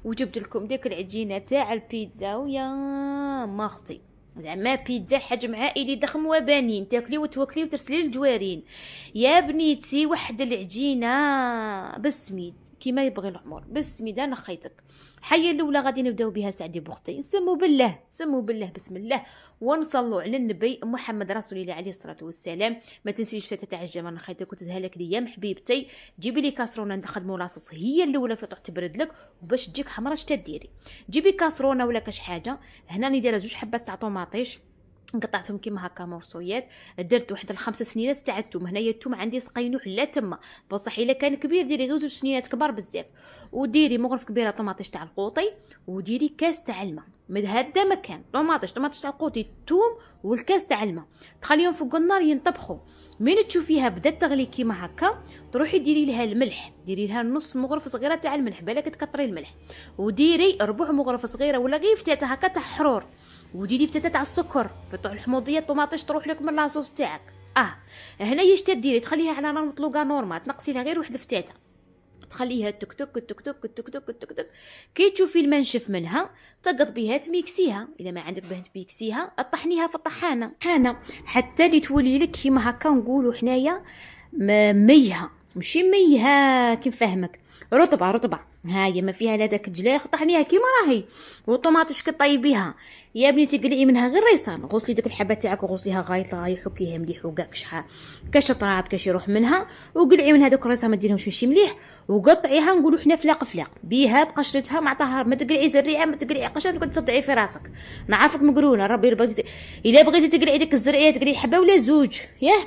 وجبت لكم ديك العجينه تاع البيتزا، ويا ماختي زعما بيتزا حجم عائلي ضخم وبنين، تاكلي وتوكلي وترسلي للجوارين. يا بنيتي واحد العجينه بالسميد كيما يبغي العمر، بالسميد انا خيتك. حيه الاولى غادي نبداو بها سعدي بوختي، سموا بالله سموا بالله بسم الله ونصلوا على النبي محمد رسول الله عليه الصلاه والسلام. ما تنسيش فتاه تاع الجمال انا خيتك وتزهلك ليا محبيبتي. جيبي لي كاسرونه نخدموا لاصوص هي الاولى في تبرد لك وباش تجيك حمرا اش تديري. جيبي كاسرونه ولا كاش حاجه. هنا راني دايره 2 حبات تاع طوماطيش قطعتهم كيما هكا مرصويات. درت واحد 5 سنينات تاع الثوم، هنايا الثوم عندي سقينوح لا تما، بصح الا كان كبير ديري غير 2 سنينات كبار بزاف. وديري مغرف كبيره طوماطيش تاع القوطي، وديري كاس تاع الماء من هذا مكان طوماطيش تاع القوطي الثوم والكاس تاع الماء، تخليهم فوق النار ينطبخوا. من تشوفيها بدات تغلي كيما هكا تروحي ديري لها الملح، ديري لها نص مغرفه صغيره تاع الملح بالك تكثري الملح، وديري ربع مغرفه صغيره ولا غير فتاته هكا تاع حرور، وديري فتاته تاع السكر في الحموضيه الطوماطيش تروح لك من لاصوص تاعك. هنا يش تديري تخليها على نار مطلوقه نورمال، تنقصي لها غير واحد الفتاته تخليها تك تك تك تك تك تك تك تك. كي تشوفي الماء نشف منها تقطبيها تميكسيها، الا ما عندك باه تميكسيها طحنيها في الطحانه حتى اللي تولي لك كيما هكا نقولوا حنايا ميها، ماشي ميها كيف فهمك، رطبه هاي ما فيها لا داك الجلاخ. طحنيها كيما راهي والطوماطيش كطيبيها يا بنتي قلعي منها غير ريصان، غسلي ديك الحبات تاعك وغسليها غايط لغايه حكيها مليح وكاع كاش طراب كاش يروح منها، وقلعي منها دوك الريصان ما ديرهمش ماشي مليح، وقطعيها نقولوا حنا فلاق بيها بقشرتها مع طهر، ما تقلعي زريعه ما تقلعي قشره تقعد تصدعي في راسك. نعرفك مقرونه ربي الا بغيتي تقلعي ديك الزرعيه تقلعي حبه ولا زوج ياه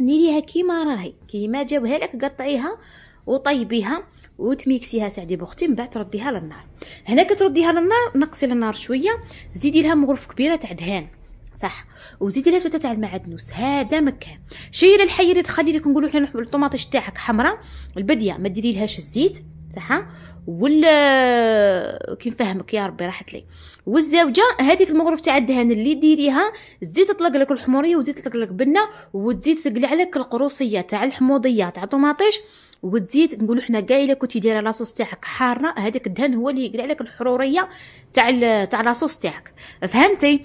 ديريها كيما راهي كيما جابها لك قطعيها وطيبيها وتميكسيها سعدي بوختي، من بعد ترديها للنار. هنا كترديها للنار نقصي للنار شويه، زيدي لها مغرف كبيره تاع دهان صح، وزيدي لها فتة تاع المعدنوس هذا مكان. شيري الحيري تخلي لك نقولوا حنا الطوماطيش تاعك حمراء البديه ما ديري لهاش الزيت صح، ولا كيف فهمك يا ربي راحت لي. والزوجه هذيك المغرف تاع الدهان اللي ديريها تزيد تطلق لك الحموريه وتزيد تطلق لك بنه وتزيد تقلع لك القروصيه تاع الحموضيه تاع الطوماطيش، وتزيد نقولوا حنا كاع الا كنتي دايره لاصوص تاعك حاره هذاك الدهن هو اللي يقلع لك الحروريه تاع لاصوص تاعك فهمتي.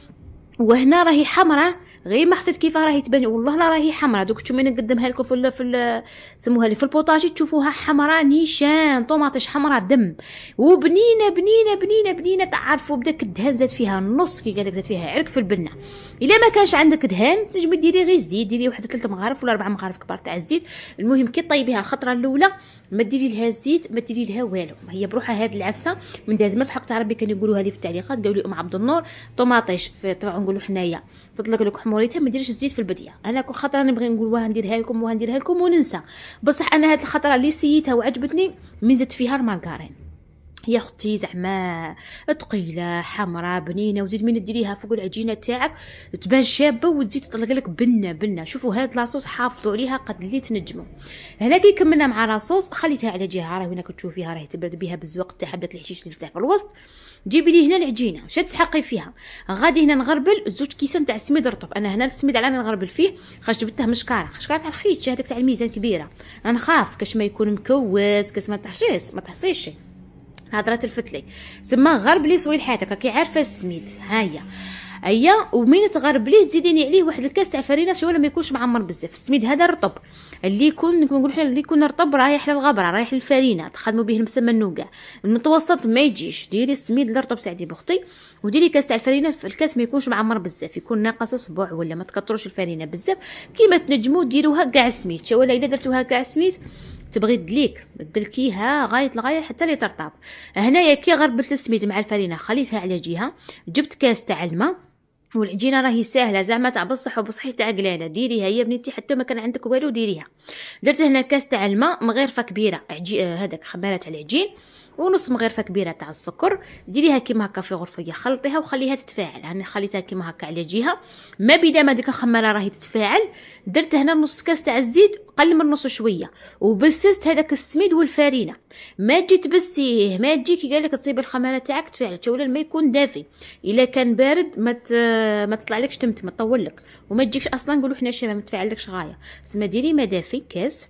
وهنا راهي حمراء غير ما حسيت كيف راهي تبان، والله لا راهي حمراء دوك تشوفي نقدمها لكم في سموها لي في البوطاجي تشوفوها حمراء نيشان طوماطيش حمراء دم وبنينه بنينه بنينه بنينه. تعرفوا بداك الدهان زاد فيها النص كي قالك زاد فيها عرق في البنه. الا ما كانش عندك دهان تنجمي ديري غير الزيت، ديري واحد 3 مغارف ولا 4 مغارف كبار تاع الزيت. المهم كي طيبيها الخطره الاولى ما ديري لها الزيت ما ديري لها والو، هي بروحها هاد العفسه من دازمه في حق تاع ربي كانوا يقولوها لي في التعليقات قالوا لي ام عبد النور طوماطيش في طبعا نقولوا حنايا تطلق لك حموريتها ما ديريش الزيت في البديه. انا كل خطره نبغي نقول واه نديرها لكم واه نديرها لكم وننسى، بصح انا هاد الخطره اللي سيتها وعجبتني من زدت فيها المارغرين يا اختي زعما ثقيله حمراء بنينه، وزيد من ديريها فوق العجينه تاعك تبان شابه وتزيد تطلق لك بنه. شوفوا هاد لاصوص حافظوا عليها قد اللي تنجموا. هنا كي كملنا مع لاصوص خليتها على جهه راهي هنا كتشوفيها راهي تبرد بها بالزوق تاع حبه الحشيش اللي تاع في الوسط. جيبي لي هنا العجينه واش تسحقي فيها، غادي هنا نغربل 2 كيسان تاع السميد رطب. انا هنا السميد على نغربل فيه خاش جبته مشكاره تاع الخيط هذاك تاع الميزان كبيره، انا نخاف كاش ما يكون مكوس كاش ما تحصيش هضره الفتلي سما غرب لي صويل حياتك كي عارفه السميد هيا ومين تغرب ليه تزيديني عليه واحد الكاس تاع فرينه شو ولا ما يكونش معمر بزاف. السميد هذا رطب اللي يكون نقول حنا اللي يكون رطب رايح للغبره رايح للفرينه تخدموا به المسمى النوقه. المتوسط ما يجيش، ديري السميد الرطب سعدي بختي وديري كاس تاع الفرينه في الكاس ما يكونش معمر بزاف يكون ناقص اصبع ولا ما تكثروش الفرينه بزاف كيما تنجموا ديروها كاع السميد ولا الا درتوها كاع السميد تبغي تدليك تدلكيها لغايه حتى اللي ترطب. هنايا كي غربلت السميد مع الفرينه خليتها على جهه، جبت كاس تاع الماء والعجينه راهي ساهله زعما تاع بصح وبصحي تاع قلاله ديريها يا بنتي حتى ما كان عندك والو ديريها. درت هنا كاس تاع الماء مغرفه كبيره هذاك خماره تاع العجين ونص مغرفه كبيره تاع السكر ديريها كيما هكا في غرفيه خلطيها وخليها تتفاعل. انا خليتها كيما هكا على جهه ما بدا ما ديك الخماره راهي تتفاعل. درت هنا نص كاس تاع الزيت قل من نص شويه وبسست هذاك السميد والفرينه ما تجي تبسيه ما تجي كي قالك تصيب الخماره تاعك تفاعل ولا الماء يكون دافي. الا كان بارد ما تطلعلكش تمت ما تطول لك وما تجيكش اصلا نقولوا حنا الشباب ما تفاعلكش غايه. تسمى ديري ما دافي كاس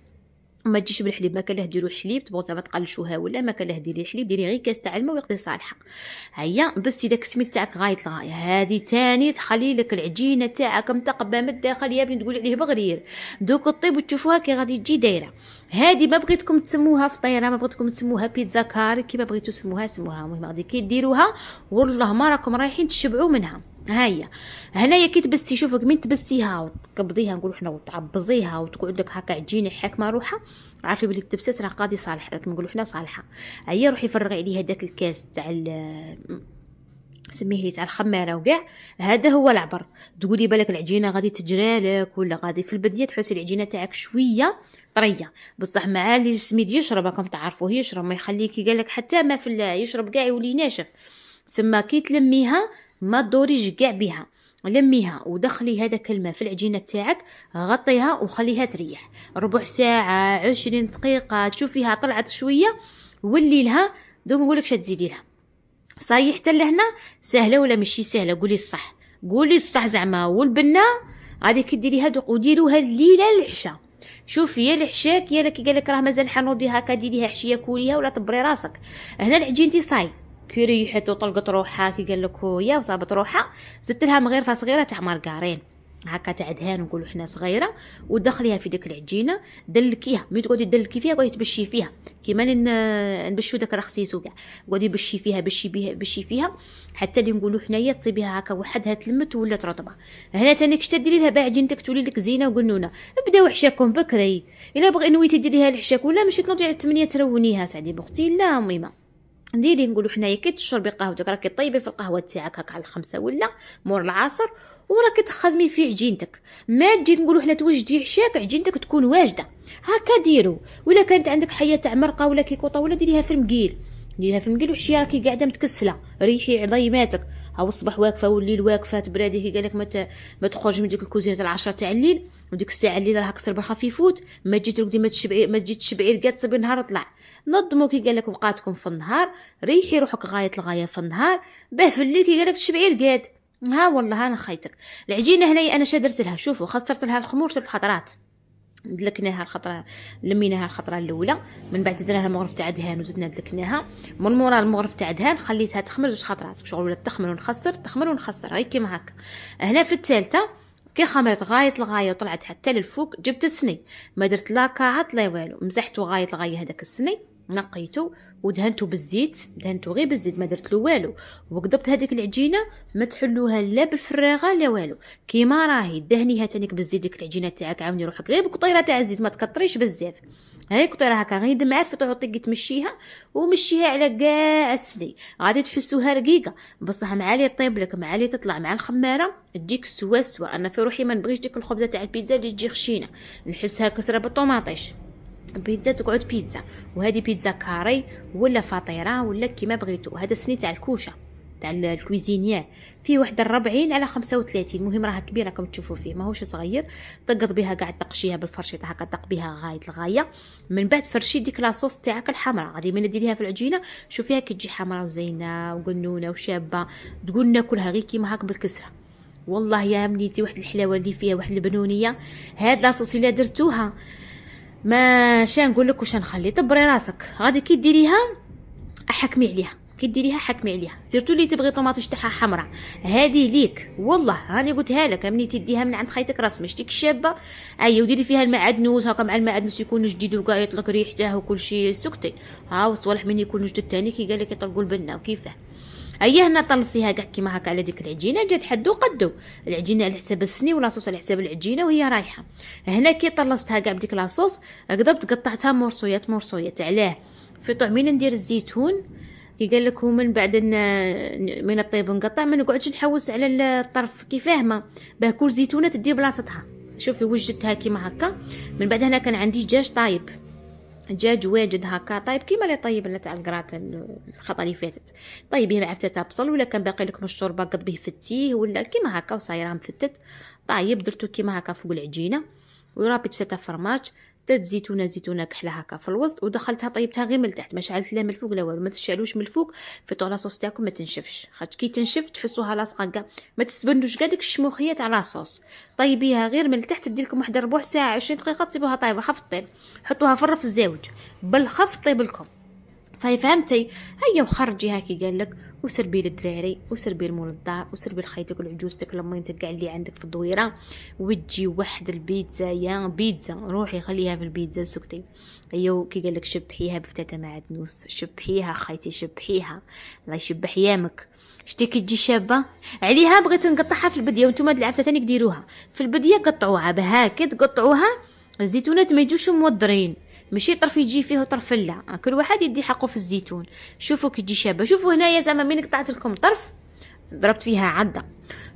ما تجيش بالحليب، ما كان له ديروا الحليب تبغوا زعما تقلشوها ولا ما كان له ديري الحليب، ديري غير كاس تاع الماء ويقضي صالحه. هيا بس اذا السميد تاعك غايط الغايه هذه تاني تخلي لك العجينه تاعك متقبه من الداخل يا بني، تقول عليه بغرير دوك الطيب وتشوفوها كي غادي تجي دايره. هذه ما بغيتكم تسموها فطيره، ما بغيتكم تسموها بيتزا كاري، كيما بغيتو سموها سموها، المهم غادي كي ديروها والله ما راكم رايحين تشبعوا منها. هيا هنايا كي تبسي، شوفك من تبسيها وتقبضيها نقولوا حنا وتعبزيها وتقعد لك هكا عجينه حاكمه روحها، عارفه بلي تبسات راه قاضي صالح كما نقولوا حنا صالحه. هيا روحي فرغي عليها داك الكاس تاع سميه لي تاع الخماره وكاع، هذا هو العبر. تقولي بالك العجينه غادي تجرى لك ولا غادي في البديه تحسي العجينه تاعك شويه طريه، بصح مع اللي السميد يشرب راكم تعرفوه يشرب، ما يخليكي قالك حتى ما في يشرب كاع يولي ناشف. سما كي تلميها ما تدوريش كاع بها، لميها ودخلي هذاك الماء في العجينه تاعك، غطيها وخليها تريح ربع ساعه 20 دقيقه، تشوفيها طلعت شويه ولي لها. دوك نقولك شا تزيدي لها صاي حتى لهنا سهله ولا ماشي سهله؟ قولي الصح، قولي الصح زعما. والبنه غادي كديريها دوك وديروها الليله العشاء. شوفي يا الحشاك يا لك قالك راه مازال حنوضي هكا ديريها حشيه كوليها ولا طبري راسك. هنا العجينتي صاي كي ريحت وطلقت روحها كي قال لك هويا وصابت روحها، زدت لها مغرفه صغيره تاع مارغارين هكا تاع دهان نقولوا حنا صغيره، ودخليها في ديك العجينه دلكيها. ملي تقعدي تدلكي فيها قعدي تبشي فيها كيما نبشو داك الرخصيص وكاع، قعدي بشي فيها بشي فيها حتى اللي نقولوا حنايا طيبيها هكا وحدها تلمت ولات رطبه. هنا تانيك تديري لها عجينتك تولي لك زينه وقنونه. بداو حشاكم بكري، الا بغي نويتي ديريها الحشاك ولا ماشي تنوضي على 8 ترونيها سعدي بختي. لا ميمه نديري نقولوا حنايا كي تشربي قهوتك راكي طيبي في القهوه تاعك هكا على 5 ولا مور العصر وراكي تخدمي في عجينتك. ما تجي نقولوا حنا توجدي عشاك عجينتك تكون واجده هكا ديروا. ولا كانت عندك حيه تاع مرقه ولا كيكوطه ولا ديريها في المقيل، ديريها في المقيل وحشيه راكي قاعده متكسله ريحي عظيماتك. هاو الصباح واقفه والليل واقفه تبرادي كي قالك ما تخرج من ديك الكوزينه تاع 10 تاع الليل وديك الساعه الليل راها كسر بالخفيفوت، ما تجي ترقدي ما تجي تشبعي رقاد تصبي النهار طلع. نظموا كي قالك وقاتكم في النهار، ريحي روحك غايه الغايه في النهار، باه في الليل كي قالك تشبعي رقاد. ها والله انا خيتك. العجينه هنايا انا شادرت لها، شوفوا خسرت لها الخمور 3 خطرات، دلكناها الخطره لميناها الخطره الاولى، من بعد زدناها المغرف تاع دهان وزدنا دلكناها، من مورا المغرف تاع دهان خليتها تخمر 2 خطرات شغل ولات تخمر ونخسر تخمر ونخسر هاي كيما هكا. هنا في الثالثه كي خمرت غايه الغايه وطلعت حتى للفوق جبت السني، ما درت لا كاعط لا والو، مسحته غايه الغايه هذاك السني نقيته ودهنته بالزيت، دهنته غير بالزيت ما درت له والو، وقضبت هذيك العجينه ما تحلوها لا بالفراغه لا والو، كيما راهي دهنيها تانيك بالزيت ديك العجينه تاعك، عاوني روحك غير بقطيره تاع الزيت ما تكطريش بزاف، هاي قطيره هكا غير دمعات في تعطيك تمشيها ومشيها على كاع السني غادي تحسوها رقيقه بصح مع لي طيب لك مع لي تطلع مع الخماره تجيك سوا. انا في روحي ما نبغيش ديك الخبزه تاع البيتزا اللي تجي خشينه نحسها كسره بالطوماطيش، بيتزا تقعد بيتزا، وهذه بيتزا كاري ولا فطيره ولا كيما بغيتو. هذا السني تاع الكوشه تاع الكويزينيير فيه واحد 40 على 35، المهم راها كبيره راكم تشوفوا فيه ماهوش صغير. تقض بها قاعد تقشيها بالفرشيطه هكا طق بها غايه الغايه، من بعد فرشي ديك لاصوص تاعك الحمراء غادي من ديريها في العجينه شوفيها كي تجي حمراء وزينه وقنونه وشابه تقول ناكلها غير كيما هاك بالكسره. والله يا منيتي واحد الحلاوه اللي فيها واحد البنونيه. هاد لاصوص اللي درتوها ما شا نقول لك واش نخلي طبري راسك غادي كي ديريها احكمي عليها، كي ديريها حكمي عليها سيرتو اللي تبغي طوماطيش تاعها حمراء هذه ليك والله هاني قلتها لك مني تديها من عند خيتك رسمي شتيك الشابه اي وديري فيها المعدنوس هكا مع المعدنوس يكون جديد وكاع يطلق ريحته وكل شيء سكتي. ها وصوالح من يكون جديد ثاني كي قال لك يطلقوا البنه وكيفاه. اييه هنا طلصيها كاع كيما هكا على ديك العجينه جات حدو قدو العجينه على حساب السني ولاصوص على حساب العجينه وهي رايحه. هنا كي طلصتها كاع بديك لاصوص قدرت قطعتها مرصويات علاه في طعمين ندير الزيتون كي قال لك ومن بعد من الطيب نقطع ما نقعدش نحوس على الطرف كي فاهمه باه كل زيتونه تدير بلاصتها. شوفي وجدتها كيما هكا. من بعد هنا كان عندي دجاج طايب، دجاج واجد هكا طيب كيما اللي طيب لنا تاع الكراتن الخطره اللي فاتت، طيبيه مع فتات بصل ولا كان باقي لك من الشوربه قضبيه فتيه ولا كيما هكا وصايره مفتت طايب درتو كيما هكا فوق العجينه ورابط فتات فرماج درت زيتونه كحله هكا في الوسط، ودخلتها طيبتها غير من التحت، ما شعلت لا من الفوق لا والو، ما تشعلوش من الفوق. فيطو لاصوص تاعكم ما تنشفش، خاطر كي تنشف تحسوها لاصقه كاع، ما تستبندوش كاع ديك الشموخيه تاع لاصوص. طيبيها غير من التحت، تدي لكم واحد ربع ساعه 20 دقيقه تسيبوها طايبه خف طيب، حطوها في الرف الزاوج بالخف طيب لكم. صاي فهمتي؟ هيا وخرجي هاكي قال لك، وسربي للدراري وسربي لمول الدار وسربي لخيتك ولعجوزتك لمينتك كاع اللي عندك في الدويره، وتجي واحد البيتزا يا بيتزا روحي خليها في البيتزا سكتي. هيا كي قال لك شبحيها بفتاة معدنوس، شبحيها خيتي شبحيها، الله يشبح يامك. شتي كي تجي شابه عليها. بغيت نقطعها في البديه، وانتم هاد العفسه تاني ديروها في البديه، قطعوها بهاكا تقطعوها. الزيتونات ما يجوش مودرين، ماشي طرف يجي فيه وطرف لا، كل واحد يدي حقه في الزيتون. شوفوا كي تجي شابه، شوفوا هنايا زعما مين قطعت لكم طرف ضربت فيها عضه،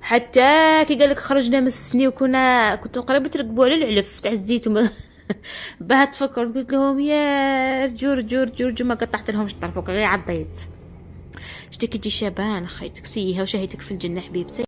حتى كي قالك خرجنا من السني كنتو قريبه تركبوا على العلف تاع الزيتون. باه تفكرت قلت لهم يا رجور ما قطعت لهمش طرف غير عضيت. شتي كي تجي شابه انا خيتك سيها وشهيتك في الجنه حبيبتي.